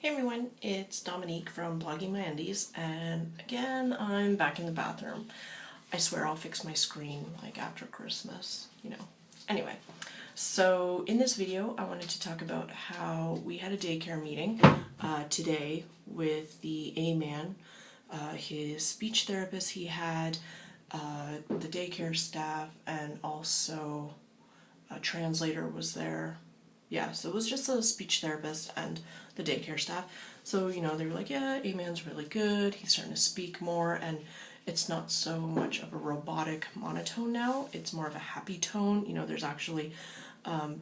Hey everyone, it's Dominique from Blogging My Undies, and again, I'm back in the bathroom. I swear I'll fix my screen like after Christmas, you know. Anyway, so in this video, I wanted to talk about how we had a daycare meeting today with the A-man, his speech therapist he had, the daycare staff, and also a translator was there. Yeah, so it was just a speech therapist and the daycare staff. So, you know, they were like, yeah, A-man's really good. He's starting to speak more, and it's not so much of a robotic monotone now. It's more of a happy tone. You know, there's actually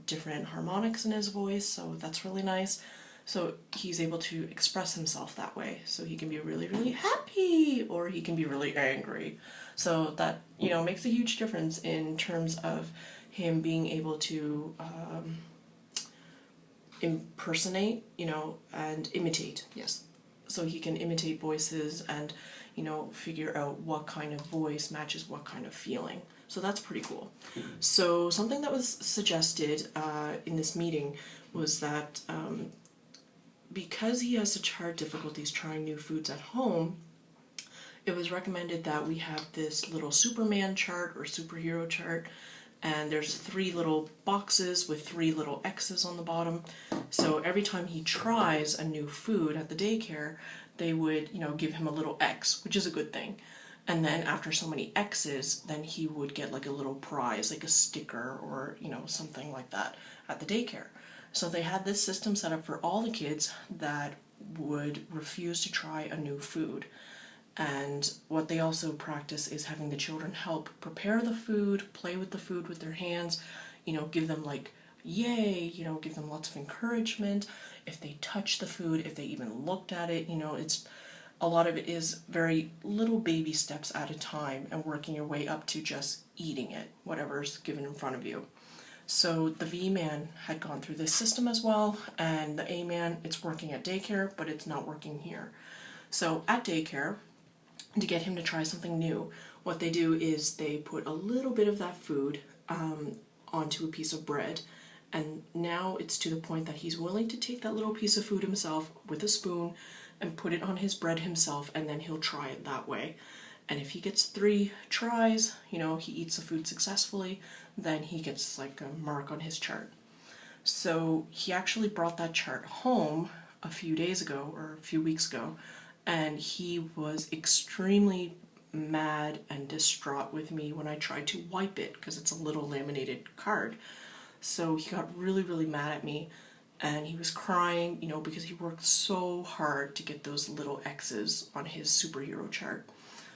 different harmonics in his voice, so that's really nice. So he's able to express himself that way. So he can be really, really happy, or he can be really angry. So that, you know, makes a huge difference in terms of him being able to impersonate, you know, and imitate, yes. So he can imitate voices and, you know, figure out what kind of voice matches what kind of feeling. So that's pretty cool. So something that was suggested in this meeting was that because he has such hard difficulties trying new foods at home, it was recommended that we have this little Superman chart or superhero chart, and there's 3 little boxes with 3 little X's on the bottom. So every time he tries a new food at the daycare, they would, you know, give him a little X, which is a good thing. And then after so many X's, then he would get like a little prize, like a sticker or, you know, something like that at the daycare. So they had this system set up for all the kids that would refuse to try a new food. And what they also practice is having the children help prepare the food, play with the food with their hands, you know, give them like, yay, you know, give them lots of encouragement. If they touch the food, if they even looked at it, you know, it's a lot of it is very little baby steps at a time and working your way up to just eating it, whatever's given in front of you. So the V-man had gone through this system as well, and the A-man, it's working at daycare, but it's not working here. So at daycare, to get him to try something new, what they do is they put a little bit of that food onto a piece of bread, and now it's to the point that he's willing to take that little piece of food himself with a spoon and put it on his bread himself, and then he'll try it that way. And if he gets 3 tries, you know, he eats the food successfully, then he gets like a mark on his chart. So he actually brought that chart home a few days ago or a few weeks ago, and he was extremely mad and distraught with me when I tried to wipe it because it's a little laminated card. So he got really, really mad at me, and he was crying, you know, because he worked so hard to get those little X's on his superhero chart.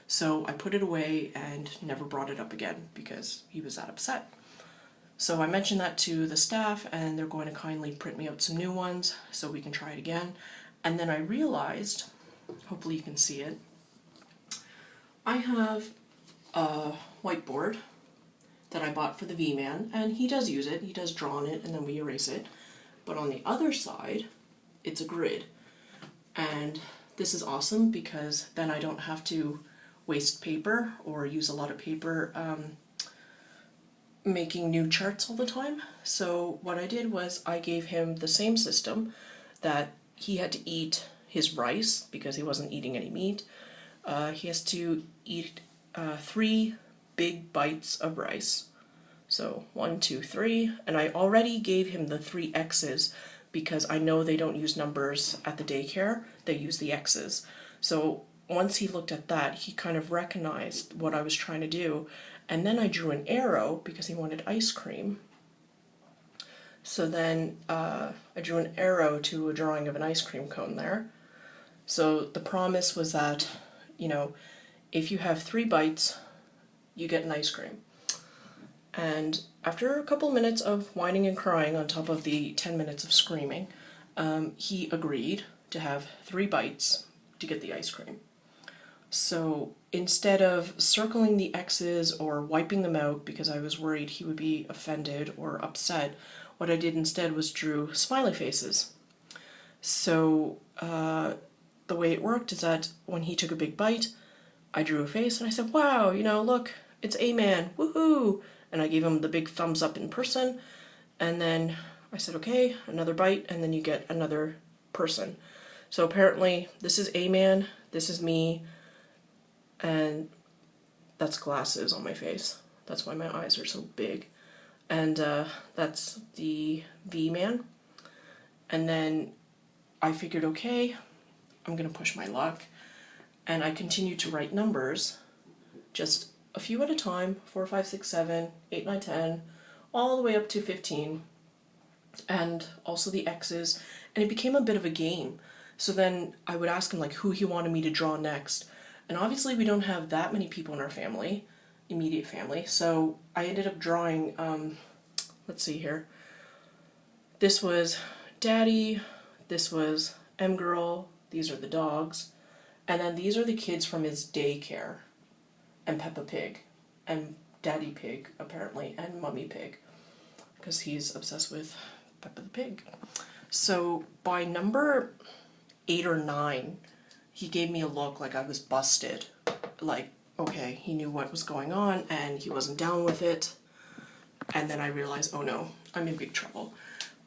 So I put it away and never brought it up again because he was that upset. So I mentioned that to the staff, and they're going to kindly print me out some new ones so we can try it again. And then I realized, hopefully you can see it, I have a whiteboard that I bought for the V-man, and he does use it. He does draw on it, and then we erase it. But on the other side, it's a grid. And this is awesome because then I don't have to waste paper or use a lot of paper making new charts all the time. So what I did was I gave him the same system that he had to eat his rice because he wasn't eating any meat. He has to eat 3 big bites of rice. So 1, 2, 3, and I already gave him the 3 X's because I know they don't use numbers at the daycare, they use the X's. So once he looked at that, he kind of recognized what I was trying to do, and then I drew an arrow because he wanted ice cream. So then I drew an arrow to a drawing of an ice cream cone there. So the promise was that, you know, if you have 3 bites, you get an ice cream. And after a couple minutes of whining and crying on top of the 10 minutes of screaming, he agreed to have 3 bites to get the ice cream. So instead of circling the X's or wiping them out because I was worried he would be offended or upset, what I did instead was drew smiley faces. So the way it worked is that when he took a big bite, I drew a face and I said, wow, you know, look, it's A-man, woohoo! And I gave him the big thumbs up in person, and then I said, okay, another bite, and then you get another person. So apparently this is A-Man, this is me, and that's glasses on my face. That's why my eyes are so big. And that's the V-Man. And then I figured, okay, I'm gonna push my luck. And I continued to write numbers, just a few at a time, 4, 5, 6, 7, 8, 9, 10, all the way up to 15. And also the X's, and it became a bit of a game. So then I would ask him like who he wanted me to draw next. And obviously we don't have that many people in our family, immediate family, so I ended up drawing, let's see here. This was Daddy, this was M-Girl, these are the dogs, and then these are the kids from his daycare, and Peppa Pig, and Daddy Pig, apparently, and Mummy Pig, because he's obsessed with Peppa the Pig. So by number 8 or 9, he gave me a look like I was busted. Like, okay, he knew what was going on and he wasn't down with it. And then I realized, oh no, I'm in big trouble.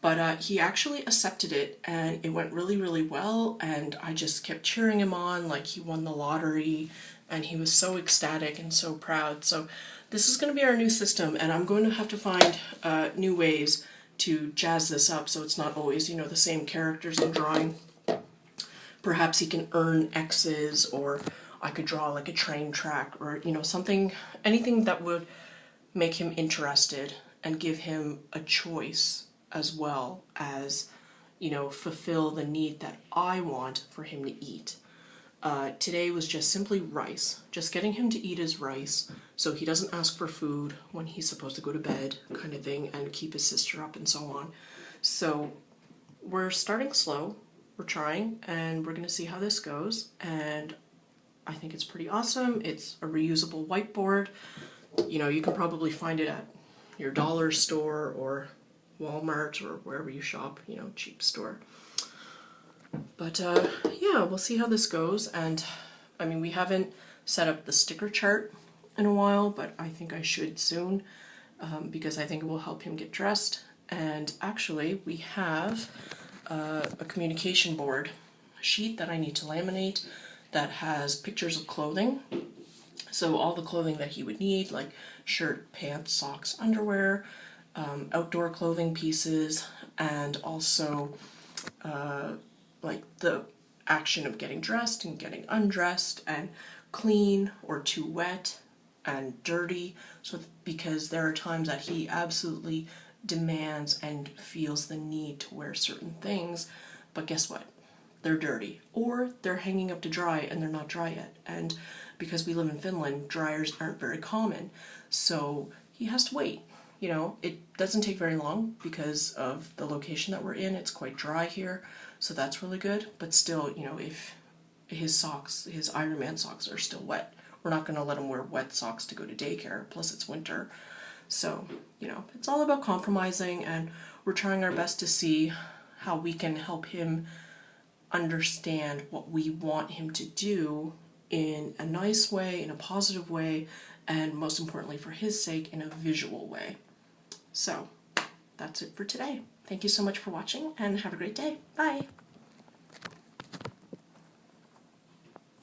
But he actually accepted it and it went really, really well. And I just kept cheering him on like he won the lottery. And he was so ecstatic and so proud. So this is going to be our new system, and I'm going to have to find new ways to jazz this up so it's not always, you know, the same characters I'm drawing. Perhaps he can earn X's, or I could draw like a train track, or, you know, something, anything that would make him interested and give him a choice, as well as, you know, fulfill the need that I want for him to eat. Today was just simply rice, just getting him to eat his rice so he doesn't ask for food when he's supposed to go to bed, kind of thing, and keep his sister up and so on. So we're starting slow, we're trying, and we're going to see how this goes. And I think it's pretty awesome. It's a reusable whiteboard. You know, you can probably find it at your dollar store or Walmart or wherever you shop, you know, cheap store. But yeah, we'll see how this goes. And I mean, we haven't set up the sticker chart in a while, but I think I should soon, because I think it will help him get dressed. And actually, we have a communication board sheet that I need to laminate that has pictures of clothing. So all the clothing that he would need, like shirt, pants, socks, underwear, outdoor clothing pieces, and also like the action of getting dressed and getting undressed, and clean or too wet and dirty. So because there are times that he absolutely demands and feels the need to wear certain things, but guess what? They're dirty, or they're hanging up to dry and they're not dry yet. And because we live in Finland, dryers aren't very common, so he has to wait. You know, it doesn't take very long because of the location that we're in. It's quite dry here, so that's really good. But still, you know, if his socks, his Iron Man socks, are still wet, we're not going to let him wear wet socks to go to daycare, plus it's winter. So, you know, it's all about compromising, and we're trying our best to see how we can help him understand what we want him to do in a nice way, in a positive way, and most importantly for his sake, in a visual way. So, that's it for today. Thank you so much for watching, and have a great day. Bye!